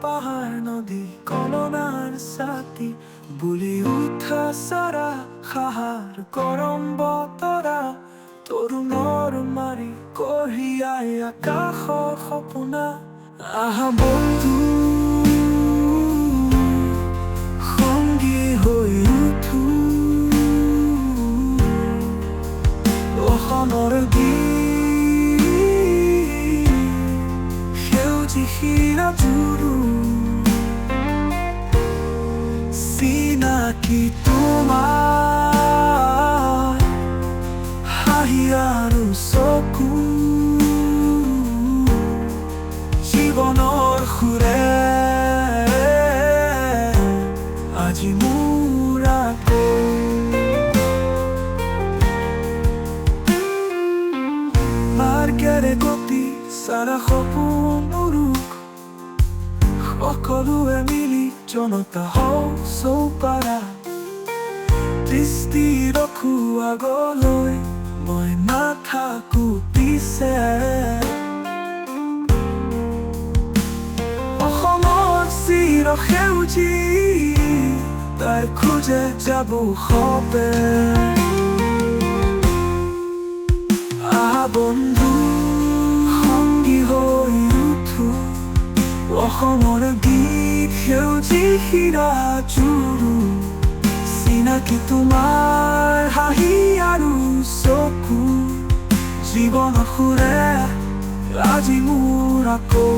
পাহাৰ নদী কলনাৰ ছাতি বুলি উঠা চাৰা সাহাৰ গৰম বতৰা তৰুণৰ মাৰি কঢ়িয়াই আকাশৰ সপোনা আহা বন্ধু সংগী হৈ উঠো অসমৰ গীত সেউজী শিৰা জুৰু চিনাকি তোমাৰ হাঁহি আৰু চকু জীৱনৰ সুৰে আজি মোৰ আকৌ মাৰ্গেৰে গতি চাৰা সপোনৰো সকলোৱে মিলি জনতা হওঁ চৌপাৰা দৃষ্টি ৰখো আগলৈ মই নাথাকো পিছে অসমৰ চিৰ সেউজী তাই খোজে যাব সবে আহা বন্ধু সংগী হৈ উঠো অসমৰ গীত সেউজী শিৰা জুৰু চিনাকি তোমাৰ হাঁহি আৰু চকু জীৱনৰ সুৰে আজি মোৰ আকৌ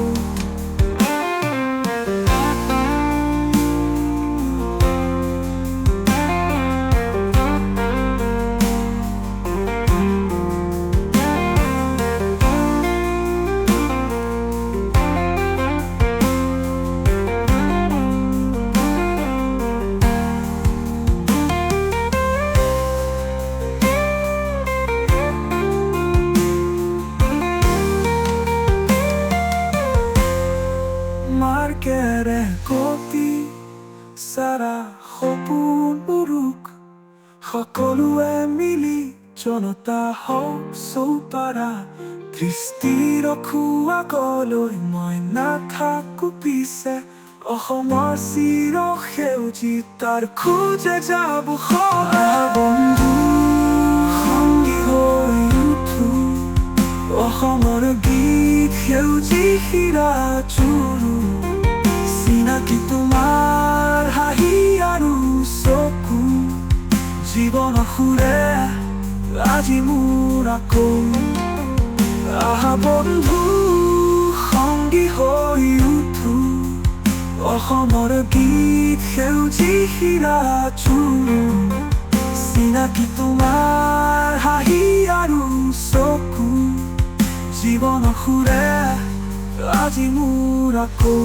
মাৰ্গেৰে গতি চাৰা সপোনবোৰ সকলোৱে মিলি জনতা হওঁ চৌপাৰা দৃষ্টি ৰখো আগলৈ মই নাথাকো পিছে অসমৰ চিৰ সেউজী তাৰ খোজে যাব সবে বন্ধু সংগী হৈ উঠো অসমৰ গীত সেউজী শিৰা জুৰু চিনাকি তোমাৰ হাঁহি আৰু চকু জীৱনৰ সুৰে আজি মোৰ আকৌ আহা বন্ধু সংগী হৈ উঠো অসমৰ গীত সেউজী শিৰা জুৰু চিনাকি তোমাৰ হাঁহি আৰু চকু জীৱনৰ সুৰে আজি মোৰ আকৌ